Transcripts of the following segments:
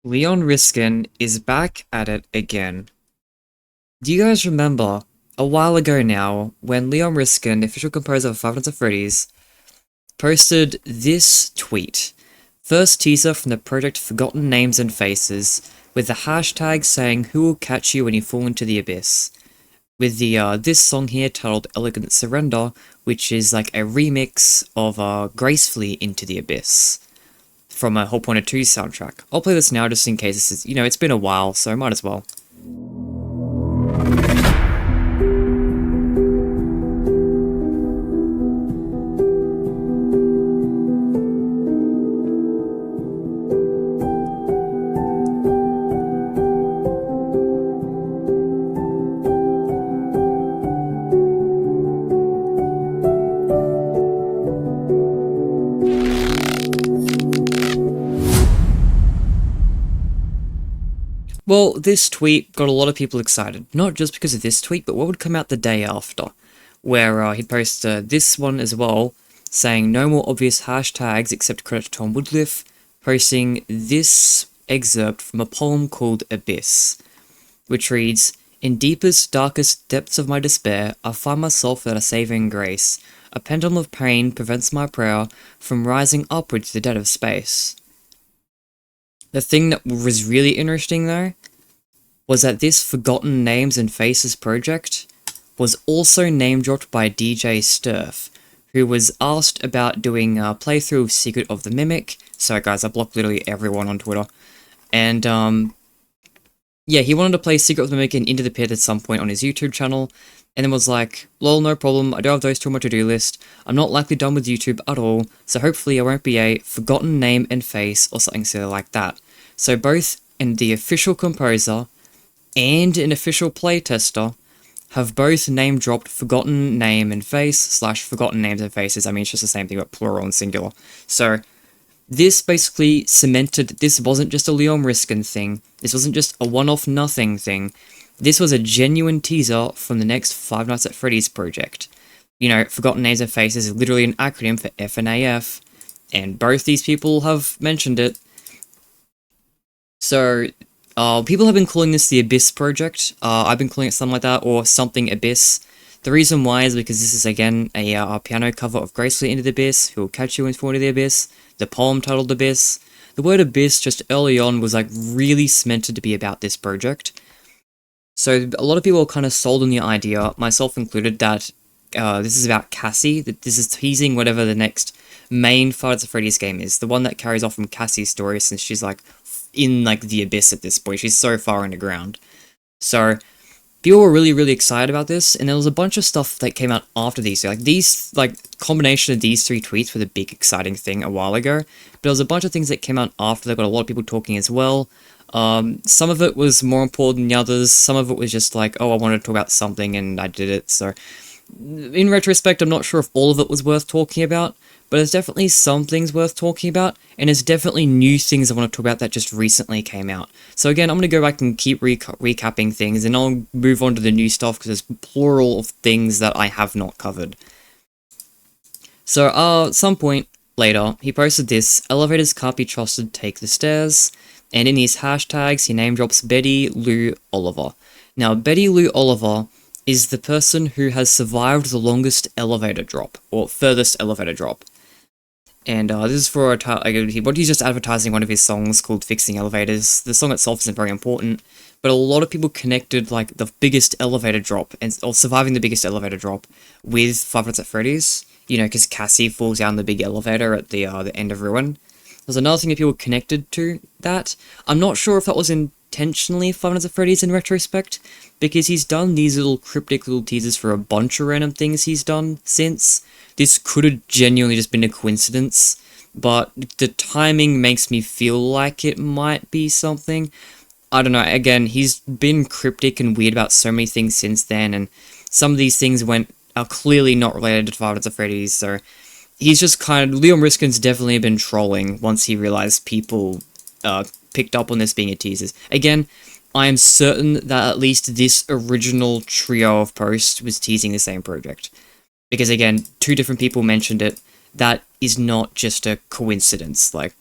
Leon Riskin is back at it again. Do you guys remember, a while ago now, when Leon Riskin, the official composer of Five Nights at Freddy's, posted this tweet? First teaser from the project Forgotten Names and Faces, with the hashtag saying who will catch you when you fall into the abyss. With the this song here titled Elegant Surrender, which is like a remix of Gracefully Into the Abyss from a Whole Point of 2 soundtrack. I'll play this now just in case this is, it's been a while, so I might as well. Well, this tweet got a lot of people excited, not just because of this tweet, but what would come out the day after, where he'd post this one as well, saying no more obvious hashtags except credit to Tom Woodliff, posting this excerpt from a poem called Abyss, which reads, "In deepest, darkest depths of my despair, I find myself without a saving grace. A pendulum of pain prevents my prayer from rising upward to the dead of space." The thing that was really interesting, though, was that this Forgotten Names and Faces project was also name-dropped by DJ Sturf, who was asked about doing a playthrough of Secret of the Mimic. Sorry guys, I blocked literally everyone on Twitter. And, yeah, he wanted to play Secret of the Mimic and Into the Pit at some point on his YouTube channel, and then was like, lol, no problem, I do have those two on my to-do list, I'm not likely done with YouTube at all, so hopefully I won't be a forgotten name and face or something silly like that. So both in the official composer and an official playtester have both name-dropped Forgotten Name and Face / Forgotten Names and Faces. I mean, it's just the same thing, but plural and singular. So this basically cemented this wasn't just a Leon Riskin thing. This wasn't just a one-off nothing thing. This was a genuine teaser from the next Five Nights at Freddy's project. You know, Forgotten Names and Faces is literally an acronym for FNaF, and both these people have mentioned it. So, people have been calling this the Abyss Project. I've been calling it something like that, or something Abyss. The reason why is because this is, again, a piano cover of Gracefully Into the Abyss, Who Will Catch You When You Fall Into the Abyss, the poem titled Abyss. The word Abyss, just early on, was, like, really cemented to be about this project. So, a lot of people are kind of sold on the idea, myself included, that this is about Cassie, that this is teasing whatever the next main Five Nights at Freddy's game is, the one that carries off from Cassie's story, since she's, like, in, like, the abyss at this point. She's so far underground. So, people were really, really excited about this, and there was a bunch of stuff that came out after these. So, like, these, like, combination of these three tweets were the big exciting thing a while ago, but there was a bunch of things that came out after that got a lot of people talking as well. Some of it was more important than the others, some of it was just like, oh, I wanted to talk about something and I did it, so in retrospect, I'm not sure if all of it was worth talking about, but there's definitely some things worth talking about, and there's definitely new things I want to talk about that just recently came out. So again, I'm going to go back and keep recapping things, and I'll move on to the new stuff, because there's plural of things that I have not covered. So, at some point later, he posted this, "Elevators can't be trusted, take the stairs," and in his hashtags, he name drops Betty Lou Oliver. Now, Betty Lou Oliver is the person who has survived the longest elevator drop, or furthest elevator drop. And this is for he's just advertising one of his songs called Fixing Elevators. The song itself isn't very important, but a lot of people connected, like, the biggest elevator drop, or surviving the biggest elevator drop, with Five Nights at Freddy's. You know, because Cassie falls down the big elevator at the end of Ruin. There's another thing that people connected to that. I'm not sure if that was intentionally Five Nights at Freddy's in retrospect, because he's done these little cryptic little teasers for a bunch of random things he's done since. This could have genuinely just been a coincidence, but the timing makes me feel like it might be something. I don't know, again, he's been cryptic and weird about so many things since then, and some of these things are clearly not related to Five Nights at Freddy's, so he's just Leon Riskin's definitely been trolling once he realized people picked up on this being a teaser. Again, I am certain that at least this original trio of posts was teasing the same project. Because again, two different people mentioned it. That is not just a coincidence. Like,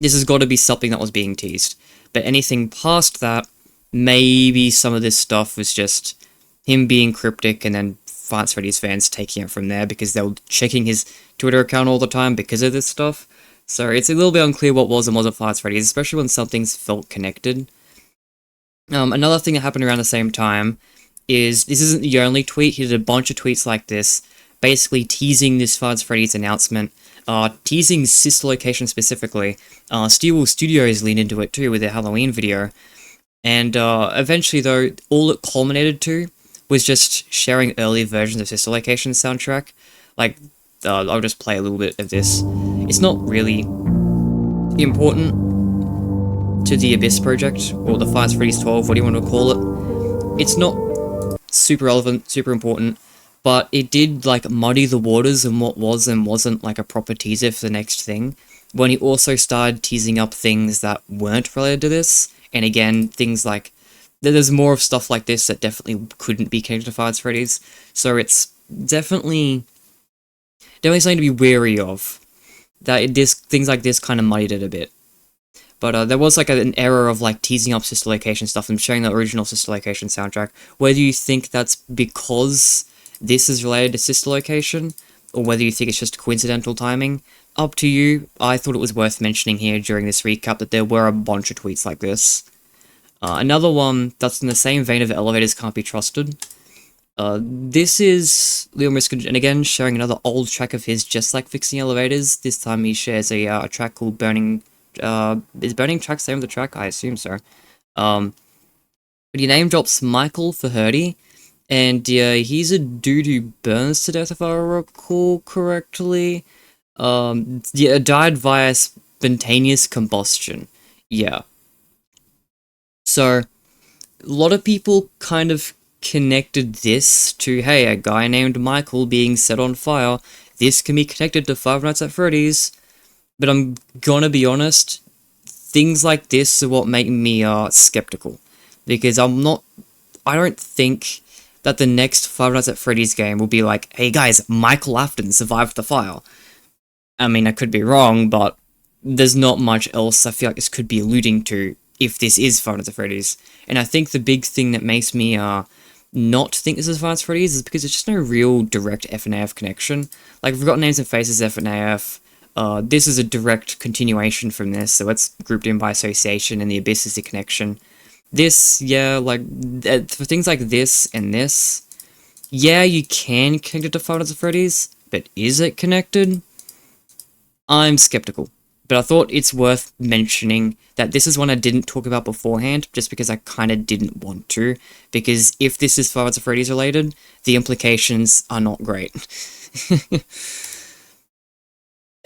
This has got to be something that was being teased. But anything past that, maybe some of this stuff was just him being cryptic and then Freddy's fans taking it from there because they were checking his Twitter account all the time because of this stuff. So it's a little bit unclear what was and wasn't Freddy's, especially when something's felt connected. Another thing that happened around the same time is, this isn't the only tweet, he did a bunch of tweets like this, basically teasing this Freddy's announcement, teasing Sister Location specifically. Steel Studios leaned into it too with their Halloween video, and eventually though, all it culminated to was just sharing early versions of Sister Location's soundtrack. Like, I'll just play a little bit of this. It's not really important to the Abyss Project, or the Five Freddy's 12, what do you want to call it. It's not super relevant, super important, but it did, like, muddy the waters and what was and wasn't, like, a proper teaser for the next thing, when he also started teasing up things that weren't related to this, and again, things like, there's more of stuff like this that definitely couldn't be connected to Five Freddy's, so it's definitely something to be wary of, that things like this kind of muddied it a bit. But there was like an error of like teasing up Sister Location stuff and showing the original Sister Location soundtrack. Whether you think that's because this is related to Sister Location, or whether you think it's just coincidental timing, up to you. I thought it was worth mentioning here during this recap that there were a bunch of tweets like this. Another one that's in the same vein of Elevators Can't Be Trusted. This is Leon Riskin, and again, sharing another old track of his, just like Fixing Elevators. This time he shares a track called Burning. Is Burning Track the name of the track? I assume so. But he name drops Michael Fahurdy, and he's a dude who burns to death, if I recall correctly. Died via spontaneous combustion. Yeah. So, a lot of people kind of connected this to, hey, a guy named Michael being set on fire. This can be connected to Five Nights at Freddy's. But I'm gonna be honest, things like this are what make me skeptical. Because I don't think that the next Five Nights at Freddy's game will be like, hey guys, Michael Afton survived the fire. I mean, I could be wrong, but there's not much else I feel like this could be alluding to if this is Five Nights at Freddy's. And I think the big thing that makes me not think this is Five Nights at Freddy's is because there's just no real direct FNaF connection. Like, Forgotten Names and Faces FNaF. This is a direct continuation from this, so it's grouped in by association, and the Abyss is the connection. This, yeah, like, for things like this and this, yeah, you can connect it to Five Nights at Freddy's, but is it connected? I'm skeptical. But I thought it's worth mentioning that this is one I didn't talk about beforehand, just because I kind of didn't want to, because if this is Five Nights at Freddy's related, the implications are not great.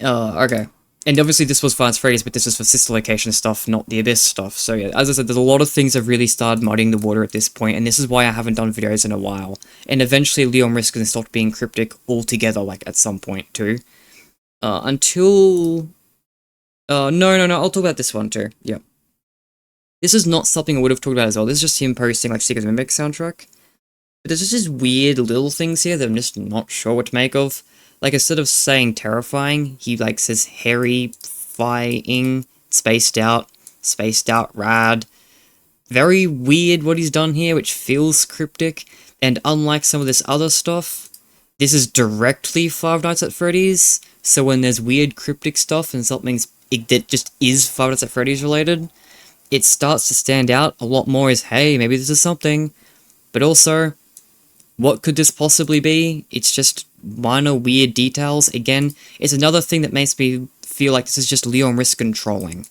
Okay. And obviously this was Five Nights at Freddy's, but this is for Sister Location stuff, not the Abyss stuff. So yeah, as I said, there's a lot of things that have really started muddying the water at this point, and this is why I haven't done videos in a while. And eventually Leon Riskin stopped being cryptic altogether, like, at some point, too. Until... no, I'll talk about this one, too. Yeah. This is not something I would have talked about as well. This is just him posting, like, Secret Mimic soundtrack. But there's just these weird little things here that I'm just not sure what to make of. Like, instead of saying terrifying, he, like, says hairy-fying, spaced out, rad. Very weird what he's done here, which feels cryptic, and unlike some of this other stuff, this is directly Five Nights at Freddy's, so when there's weird cryptic stuff and that just is Five Nights at Freddy's related, it starts to stand out a lot more as, hey, maybe this is something, but also, what could this possibly be? It's just minor weird details. Again, it's another thing that makes me feel like this is just Leon Riskin trolling.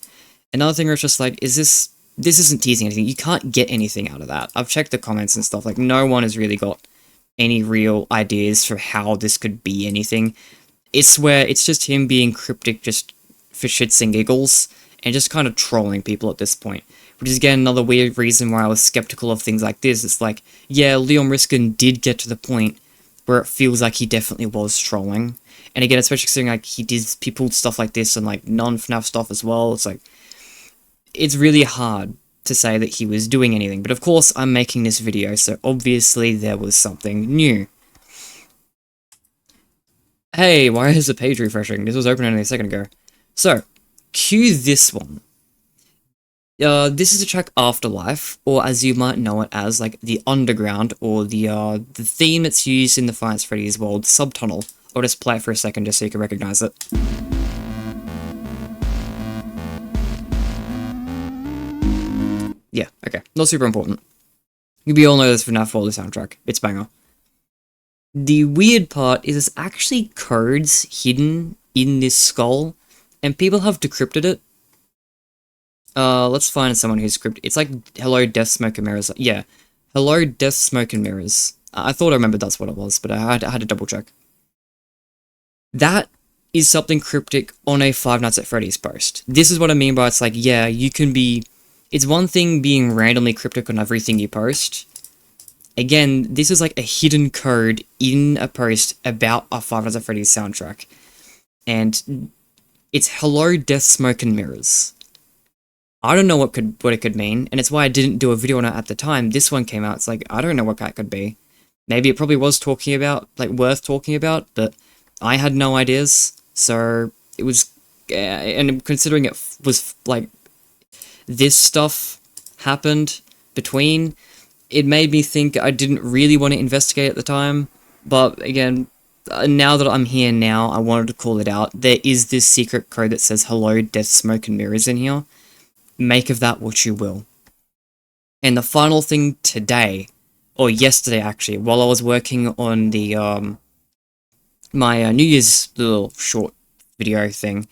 Another thing where it's just like, this isn't teasing anything. You can't get anything out of that. I've checked the comments and stuff, like, no one has really got any real ideas for how this could be anything. It's where it's just him being cryptic just for shits and giggles, and just kind of trolling people at this point. Which is, again, another weird reason why I was skeptical of things like this. It's like, yeah, Leon Riskin did get to the point where it feels like he definitely was trolling. And again, especially considering, like, he did people stuff like this and, like, non-FNAF stuff as well. It's like, it's really hard to say that he was doing anything. But of course, I'm making this video, so obviously there was something new. Hey, why is the page refreshing? This was open only a second ago. So, Cue this one. This is a track Afterlife, or as you might know it as, like, the Underground, or the theme that's used in the Five Nights at Freddy's world, Subtunnel. I'll just play it for a second just so you can recognize it. Yeah, okay. Not super important. We all know this FNaF World soundtrack. It's banger. The weird part is there's actually codes hidden in this skull, and people have decrypted it. Let's find someone who's decrypted. It's like, hello, death, smoke, and mirrors. Yeah. Hello, death, smoke, and mirrors. I thought I remembered that's what it was, but I had to double check. That is something cryptic on a Five Nights at Freddy's post. This is what I mean by it's like, yeah, you can be... It's one thing being randomly cryptic on everything you post. Again, this is like a hidden code in a post about a Five Nights at Freddy's soundtrack. And it's hello, death, smoke, and mirrors. I don't know what it could mean, and it's why I didn't do a video on it at the time. This one came out, it's like, I don't know what that could be. Maybe it probably was talking about, like, worth talking about, but I had no ideas, so it was, and considering it was, like, this stuff happened between, it made me think I didn't really want to investigate at the time, but again, now that I'm here now, I wanted to call it out. There is this secret code that says, hello, death, smoke, and mirrors in here. Make of that what you will. And the final thing today, or yesterday actually, while I was working on the my New Year's little short video thing,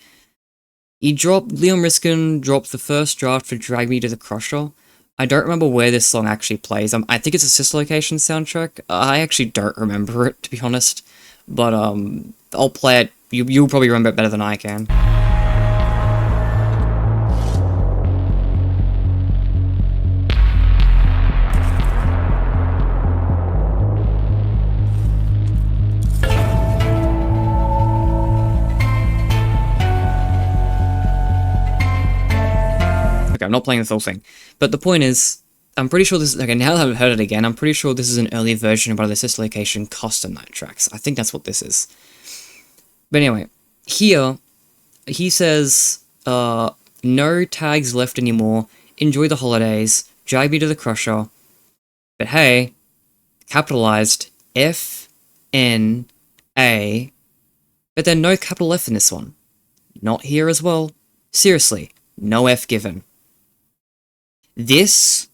Leon Riskin dropped the first draft for Drag Me to the Crusher. I don't remember where this song actually plays. I think it's a Sister Location soundtrack. I actually don't remember it, to be honest. But I'll play it. You'll probably remember it better than I can. I'm not playing the whole thing. But the point is, I'm pretty sure this is... Okay, now that I've heard it again, I'm pretty sure this is an early version of one of the Sister Location custom night tracks. I think that's what this is. But anyway, here, he says, no tags left anymore, enjoy the holidays, drag me to the crusher. But hey, capitalized F-N-A, but then no capital F in this one. Not here as well. Seriously, no F given. This,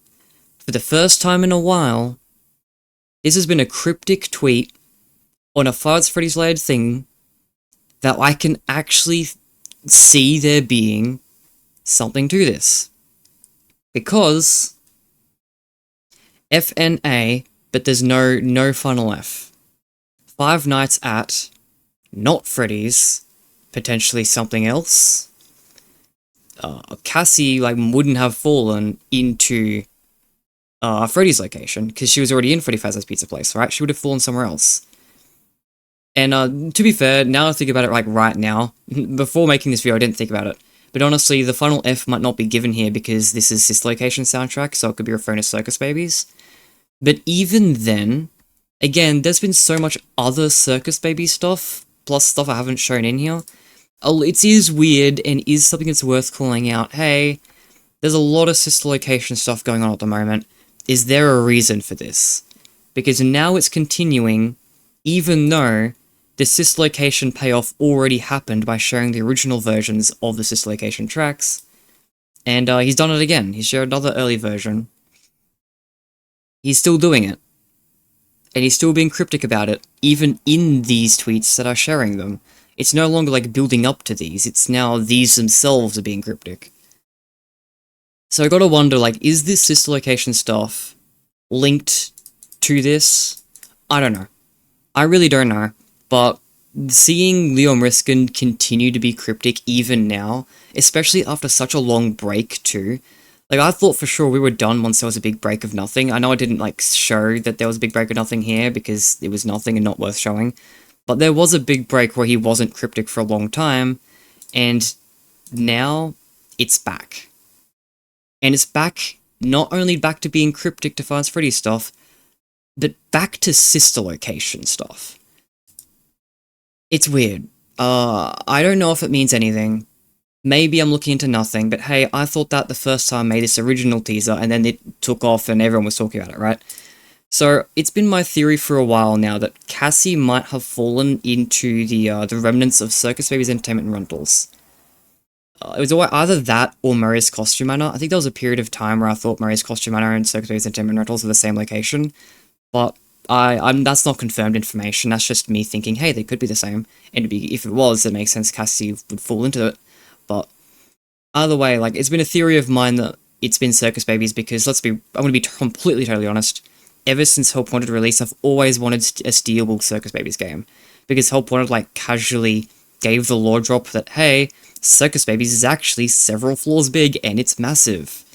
for the first time in a while, this has been a cryptic tweet on a Five Nights at Freddy's related thing that I can actually see there being something to this. Because FNA, but there's no final F. Five Nights at, not Freddy's, potentially something else. Cassie, like, wouldn't have fallen into Freddy's location, because she was already in Freddy Fazbear's Pizza Place, right? She would have fallen somewhere else. And, to be fair, now I think about it, like, right now, before making this video, I didn't think about it. But honestly, the final F might not be given here because this is Sister Location soundtrack, so it could be referring to Circus Babies. But even then, again, there's been so much other Circus Baby stuff, plus stuff I haven't shown in here. It is weird, and is something that's worth calling out. Hey, there's a lot of Sister Location stuff going on at the moment. Is there a reason for this? Because now it's continuing, even though the Sister Location payoff already happened by sharing the original versions of the Sister Location tracks. And he's done it again. He's shared another early version. He's still doing it. And he's still being cryptic about it, even in these tweets that are sharing them. It's no longer like building up to these, it's now these themselves are being cryptic. So I gotta wonder, like, is this Sister Location stuff linked to this? I don't know. I really don't know, but seeing Leon Riskin continue to be cryptic even now, especially after such a long break too, like, I thought for sure we were done once there was a big break of nothing. I know I didn't, like, show that there was a big break of nothing here because it was nothing and not worth showing. But there was a big break where he wasn't cryptic for a long time, and now it's back. And it's back, not only back to being cryptic to Five Nights at Freddy's stuff, but back to Sister Location stuff. It's weird. I don't know if it means anything. maybe I'm looking into nothing, but hey, I thought that the first time I made this original teaser, and then it took off and everyone was talking about it, right? So, it's been my theory for a while now that Cassie might have fallen into the remnants of Circus Baby's Entertainment Rentals. It was either that or Murray's Costume Manor. I think there was a period of time where I thought Murray's Costume Manor and Circus Baby's Entertainment Rentals were the same location, but that's not confirmed information. That's just me thinking, hey, they could be the same. And if it was, it makes sense Cassie would fall into it. But either way, like, it's been a theory of mine that it's been Circus Babies because I'm gonna be completely totally honest. Ever since Help Wanted release, I've always wanted a stealable Circus Babies game because Help Wanted like casually gave the lore drop that hey, Circus Babies is actually several floors big and it's massive.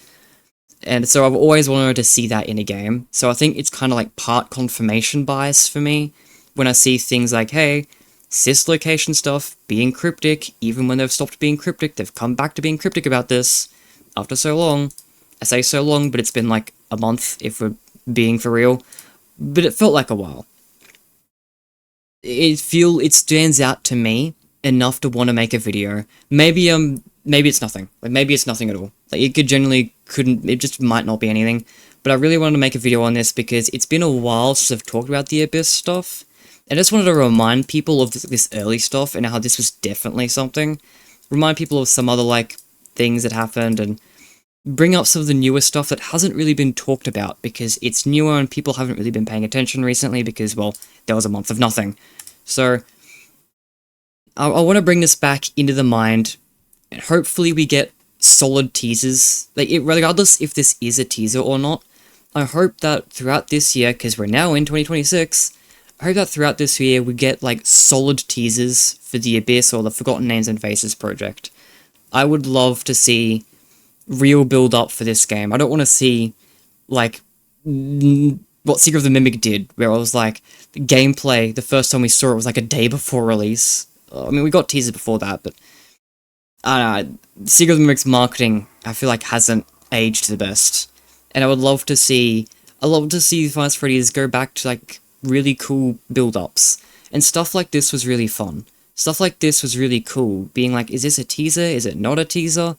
And so I've always wanted to see that in a game. So I think it's kind of like part confirmation bias for me when I see things like, hey, Sister Location stuff being cryptic, even when they've stopped being cryptic, they've come back to being cryptic about this after so long. I say so long, but it's been like a month if we're being for real. But it felt like a while. It stands out to me enough to want to make a video. Maybe it's nothing. Like, maybe it's nothing at all. Like, it just might not be anything. But I really wanted to make a video on this because it's been a while since I've talked about the Abyss stuff. I just wanted to remind people of this early stuff and how this was definitely something. Remind people of some other, like, things that happened and bring up some of the newer stuff that hasn't really been talked about because it's newer and people haven't really been paying attention recently because, well, there was a month of nothing. So, I want to bring this back into the mind, and hopefully we get solid teasers. Like, regardless if this is a teaser or not, I hope that throughout this year, because we're now in 2026, I hope that throughout this year we get, like, solid teasers for the Abyss or the Forgotten Names and Faces project. I would love to see real build-up for this game. I don't want to see, like, what Secret of the Mimic did, where it was like, the gameplay, the first time we saw it was like a day before release. I mean, we got teasers before that, but I don't know, Secret of the Mimic's marketing, I feel like, hasn't aged the best. And I would love to see Five Freddy's go back to, like, really cool build-ups. And stuff like this was really fun. Stuff like this was really cool, being like, is this a teaser? Is it not a teaser?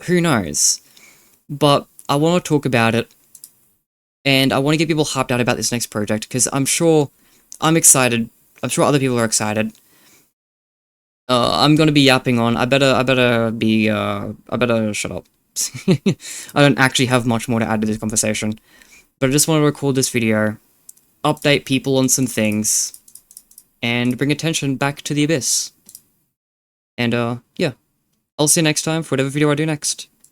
Who knows? But I want to talk about it, and I want to get people hyped out about this next project, because I'm sure I'm excited. I'm sure other people are excited. I'm gonna be yapping on. I better shut up. I don't actually have much more to add to this conversation, but I just want to record this video, update people on some things, and bring attention back to the Abyss. And, yeah. I'll see you next time for whatever video I do next.